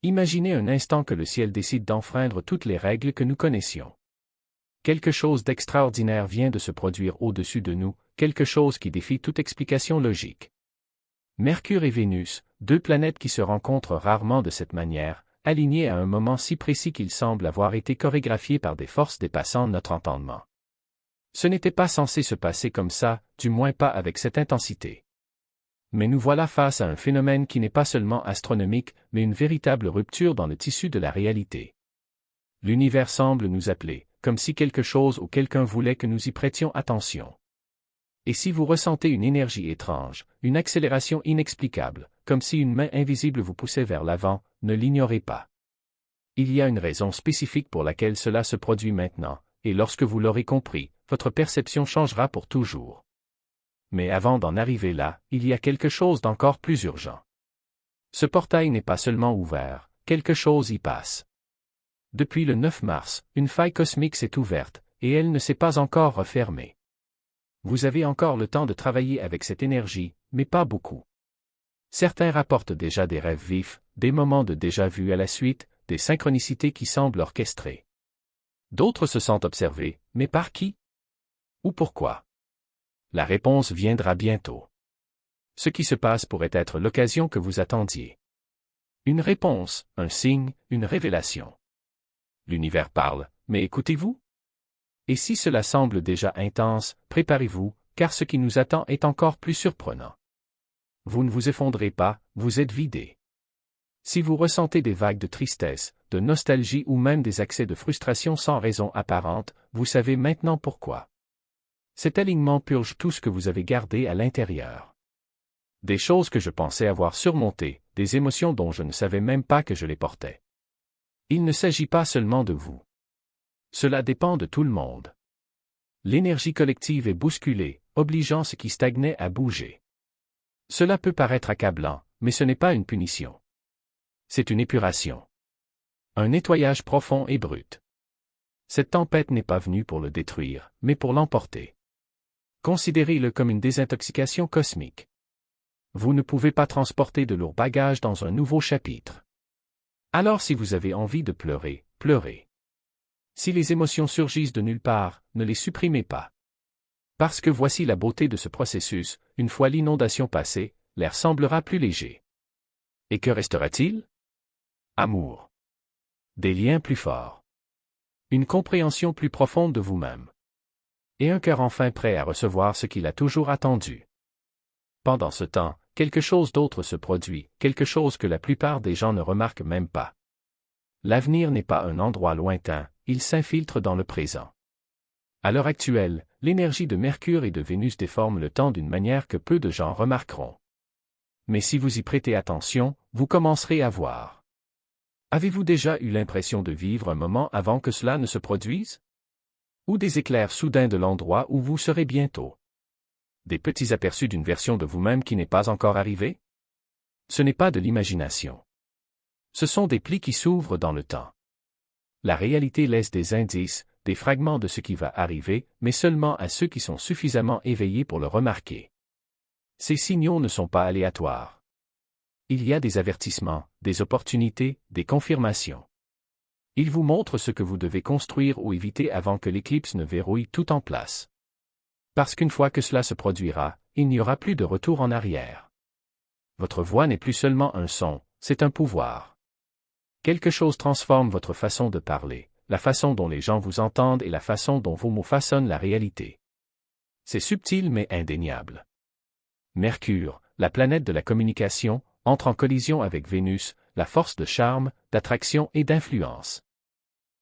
Imaginez un instant que le ciel décide d'enfreindre toutes les règles que nous connaissions. Quelque chose d'extraordinaire vient de se produire au-dessus de nous, quelque chose qui défie toute explication logique. Mercure et Vénus, deux planètes qui se rencontrent rarement de cette manière, alignées à un moment si précis qu'ils semblent avoir été chorégraphiés par des forces dépassant notre entendement. Ce n'était pas censé se passer comme ça, du moins pas avec cette intensité. Mais nous voilà face à un phénomène qui n'est pas seulement astronomique, mais une véritable rupture dans le tissu de la réalité. L'univers semble nous appeler, comme si quelque chose ou quelqu'un voulait que nous y prêtions attention. Et si vous ressentez une énergie étrange, une accélération inexplicable, comme si une main invisible vous poussait vers l'avant, ne l'ignorez pas. Il y a une raison spécifique pour laquelle cela se produit maintenant, et lorsque vous l'aurez compris, votre perception changera pour toujours. Mais avant d'en arriver là, il y a quelque chose d'encore plus urgent. Ce portail n'est pas seulement ouvert, quelque chose y passe. Depuis le 9 mars, une faille cosmique s'est ouverte, et elle ne s'est pas encore refermée. Vous avez encore le temps de travailler avec cette énergie, mais pas beaucoup. Certains rapportent déjà des rêves vifs, des moments de déjà-vu à la suite, des synchronicités qui semblent orchestrées. D'autres se sentent observés, mais par qui? Ou pourquoi? La réponse viendra bientôt. Ce qui se passe pourrait être l'occasion que vous attendiez. Une réponse, un signe, une révélation. L'univers parle, mais écoutez-vous? Et si cela semble déjà intense, préparez-vous, car ce qui nous attend est encore plus surprenant. Vous ne vous effondrez pas, vous êtes vidé. Si vous ressentez des vagues de tristesse, de nostalgie ou même des accès de frustration sans raison apparente, vous savez maintenant pourquoi. Cet alignement purge tout ce que vous avez gardé à l'intérieur. Des choses que je pensais avoir surmontées, des émotions dont je ne savais même pas que je les portais. Il ne s'agit pas seulement de vous. Cela dépend de tout le monde. L'énergie collective est bousculée, obligeant ce qui stagnait à bouger. Cela peut paraître accablant, mais ce n'est pas une punition. C'est une épuration. Un nettoyage profond et brut. Cette tempête n'est pas venue pour le détruire, mais pour l'emporter. Considérez-le comme une désintoxication cosmique. Vous ne pouvez pas transporter de lourds bagages dans un nouveau chapitre. Alors si vous avez envie de pleurer, pleurez. Si les émotions surgissent de nulle part, ne les supprimez pas. Parce que voici la beauté de ce processus, une fois l'inondation passée, l'air semblera plus léger. Et que restera-t-il? Amour. Des liens plus forts. Une compréhension plus profonde de vous-même. Et un cœur enfin prêt à recevoir ce qu'il a toujours attendu. Pendant ce temps, quelque chose d'autre se produit, quelque chose que la plupart des gens ne remarquent même pas. L'avenir n'est pas un endroit lointain, il s'infiltre dans le présent. À l'heure actuelle, l'énergie de Mercure et de Vénus déforme le temps d'une manière que peu de gens remarqueront. Mais si vous y prêtez attention, vous commencerez à voir. Avez-vous déjà eu l'impression de vivre un moment avant que cela ne se produise? Ou des éclairs soudains de l'endroit où vous serez bientôt? Des petits aperçus d'une version de vous-même qui n'est pas encore arrivée? Ce n'est pas de l'imagination. Ce sont des plis qui s'ouvrent dans le temps. La réalité laisse des indices, des fragments de ce qui va arriver, mais seulement à ceux qui sont suffisamment éveillés pour le remarquer. Ces signaux ne sont pas aléatoires. Il y a des avertissements, des opportunités, des confirmations. Ils vous montrent ce que vous devez construire ou éviter avant que l'éclipse ne verrouille tout en place. Parce qu'une fois que cela se produira, il n'y aura plus de retour en arrière. Votre voix n'est plus seulement un son, c'est un pouvoir. Quelque chose transforme votre façon de parler, la façon dont les gens vous entendent et la façon dont vos mots façonnent la réalité. C'est subtil mais indéniable. Mercure, la planète de la communication, entre en collision avec Vénus, la force de charme, d'attraction et d'influence.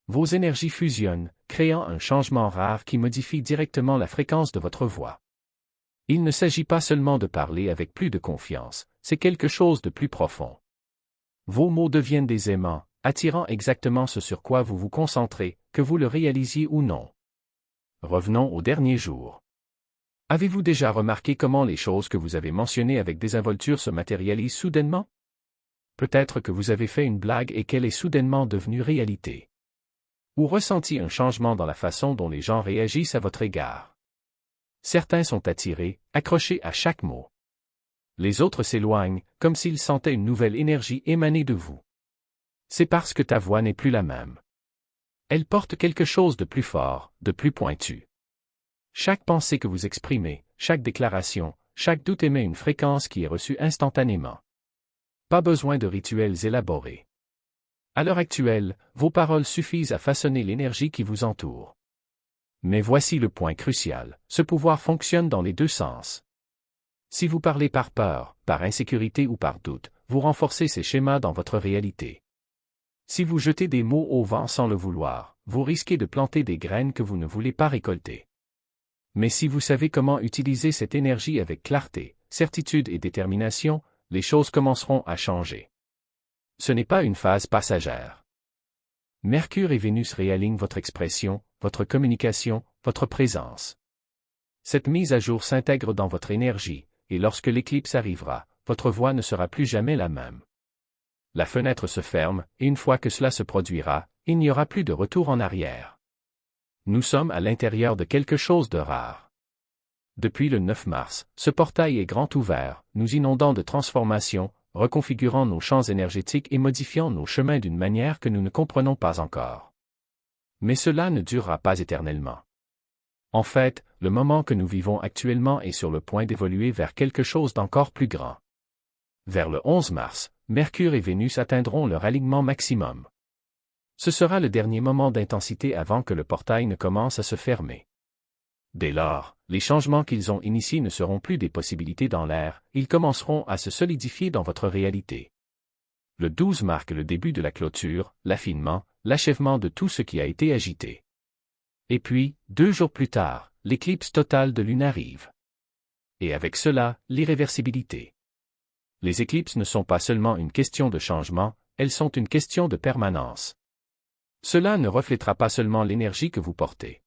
Vos énergies fusionnent, créant un changement rare qui modifie directement la fréquence de votre voix. Il ne s'agit pas seulement de parler avec plus de confiance, c'est quelque chose de plus profond. Vos mots deviennent des aimants, attirant exactement ce sur quoi vous vous concentrez, que vous le réalisiez ou non. Revenons au dernier jour. Avez-vous déjà remarqué comment les choses que vous avez mentionnées avec désinvolture se matérialisent soudainement? Peut-être que vous avez fait une blague et qu'elle est soudainement devenue réalité. Ou ressenti un changement dans la façon dont les gens réagissent à votre égard. Certains sont attirés, accrochés à chaque mot. Les autres s'éloignent, comme s'ils sentaient une nouvelle énergie émaner de vous. C'est parce que ta voix n'est plus la même. Elle porte quelque chose de plus fort, de plus pointu. Chaque pensée que vous exprimez, chaque déclaration, chaque doute émet une fréquence qui est reçue instantanément. Pas besoin de rituels élaborés. À l'heure actuelle, vos paroles suffisent à façonner l'énergie qui vous entoure. Mais voici le point crucial, ce pouvoir fonctionne dans les deux sens. Si vous parlez par peur, par insécurité ou par doute, vous renforcez ces schémas dans votre réalité. Si vous jetez des mots au vent sans le vouloir, vous risquez de planter des graines que vous ne voulez pas récolter. Mais si vous savez comment utiliser cette énergie avec clarté, certitude et détermination, les choses commenceront à changer. Ce n'est pas une phase passagère. Mercure et Vénus réalignent votre expression, votre communication, votre présence. Cette mise à jour s'intègre dans votre énergie, et lorsque l'éclipse arrivera, votre voix ne sera plus jamais la même. La fenêtre se ferme, et une fois que cela se produira, il n'y aura plus de retour en arrière. Nous sommes à l'intérieur de quelque chose de rare. Depuis le 9 mars, ce portail est grand ouvert, nous inondant de transformations, reconfigurant nos champs énergétiques et modifiant nos chemins d'une manière que nous ne comprenons pas encore. Mais cela ne durera pas éternellement. En fait, le moment que nous vivons actuellement est sur le point d'évoluer vers quelque chose d'encore plus grand. Vers le 11 mars, Mercure et Vénus atteindront leur alignement maximum. Ce sera le dernier moment d'intensité avant que le portail ne commence à se fermer. Dès lors, les changements qu'ils ont initiés ne seront plus des possibilités dans l'air, ils commenceront à se solidifier dans votre réalité. Le 12 marque le début de la clôture, l'affinement, l'achèvement de tout ce qui a été agité. Et puis, 2 jours plus tard, l'éclipse totale de lune arrive. Et avec cela, l'irréversibilité. Les éclipses ne sont pas seulement une question de changement, elles sont une question de permanence. Cela ne reflètera pas seulement l'énergie que vous portez.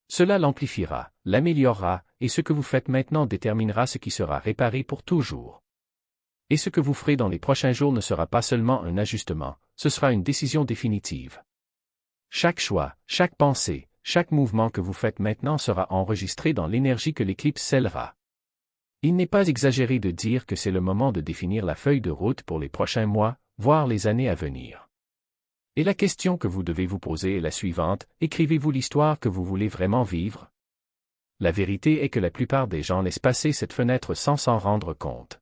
Cela l'amplifiera, l'améliorera, et ce que vous faites maintenant déterminera ce qui sera réparé pour toujours. Et ce que vous ferez dans les prochains jours ne sera pas seulement un ajustement, ce sera une décision définitive. Chaque choix, chaque pensée, chaque mouvement que vous faites maintenant sera enregistré dans l'énergie que l'éclipse scellera. Il n'est pas exagéré de dire que c'est le moment de définir la feuille de route pour les prochains mois, voire les années à venir. Et la question que vous devez vous poser est la suivante, écrivez-vous l'histoire que vous voulez vraiment vivre? La vérité est que la plupart des gens laissent passer cette fenêtre sans s'en rendre compte.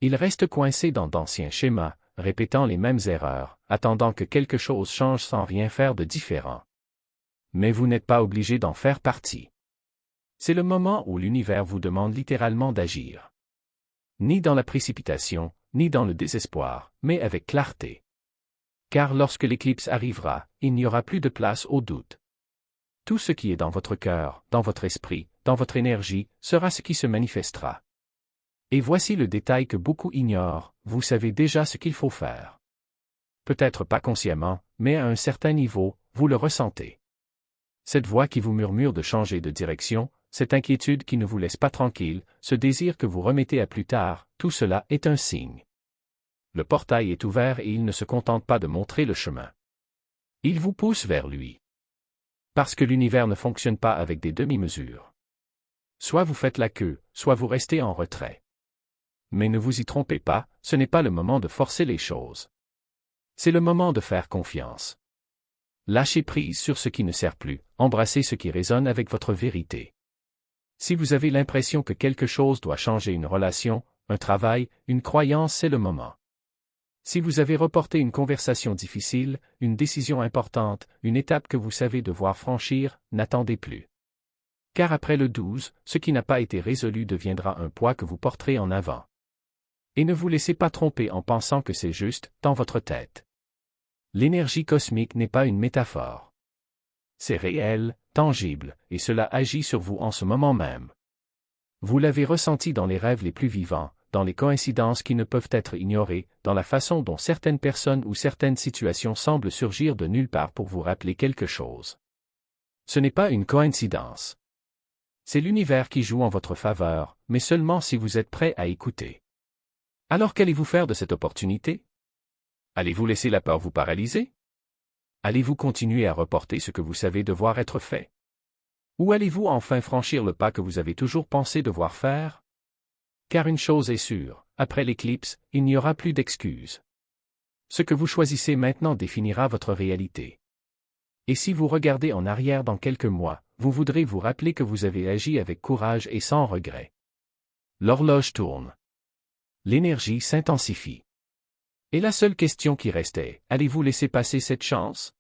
Ils restent coincés dans d'anciens schémas, répétant les mêmes erreurs, attendant que quelque chose change sans rien faire de différent. Mais vous n'êtes pas obligé d'en faire partie. C'est le moment où l'univers vous demande littéralement d'agir. Ni dans la précipitation, ni dans le désespoir, mais avec clarté. Car lorsque l'éclipse arrivera, il n'y aura plus de place au doute. Tout ce qui est dans votre cœur, dans votre esprit, dans votre énergie, sera ce qui se manifestera. Et voici le détail que beaucoup ignorent, vous savez déjà ce qu'il faut faire. Peut-être pas consciemment, mais à un certain niveau, vous le ressentez. Cette voix qui vous murmure de changer de direction, cette inquiétude qui ne vous laisse pas tranquille, ce désir que vous remettez à plus tard, tout cela est un signe. Le portail est ouvert et il ne se contente pas de montrer le chemin. Il vous pousse vers lui. Parce que l'univers ne fonctionne pas avec des demi-mesures. Soit vous faites la queue, soit vous restez en retrait. Mais ne vous y trompez pas, ce n'est pas le moment de forcer les choses. C'est le moment de faire confiance. Lâchez prise sur ce qui ne sert plus, embrassez ce qui résonne avec votre vérité. Si vous avez l'impression que quelque chose doit changer, une relation, un travail, une croyance, c'est le moment. Si vous avez reporté une conversation difficile, une décision importante, une étape que vous savez devoir franchir, n'attendez plus. Car après le 12, ce qui n'a pas été résolu deviendra un poids que vous porterez en avant. Et ne vous laissez pas tromper en pensant que c'est juste, dans votre tête. L'énergie cosmique n'est pas une métaphore. C'est réel, tangible, et cela agit sur vous en ce moment même. Vous l'avez ressenti dans les rêves les plus vivants, dans les coïncidences qui ne peuvent être ignorées, dans la façon dont certaines personnes ou certaines situations semblent surgir de nulle part pour vous rappeler quelque chose. Ce n'est pas une coïncidence. C'est l'univers qui joue en votre faveur, mais seulement si vous êtes prêt à écouter. Alors qu'allez-vous faire de cette opportunité? Allez-vous laisser la peur vous paralyser? Allez-vous continuer à reporter ce que vous savez devoir être fait? Ou allez-vous enfin franchir le pas que vous avez toujours pensé devoir faire? Car une chose est sûre, après l'éclipse, il n'y aura plus d'excuses. Ce que vous choisissez maintenant définira votre réalité. Et si vous regardez en arrière dans quelques mois, vous voudrez vous rappeler que vous avez agi avec courage et sans regret. L'horloge tourne. L'énergie s'intensifie. Et la seule question qui restait, allez-vous laisser passer cette chance?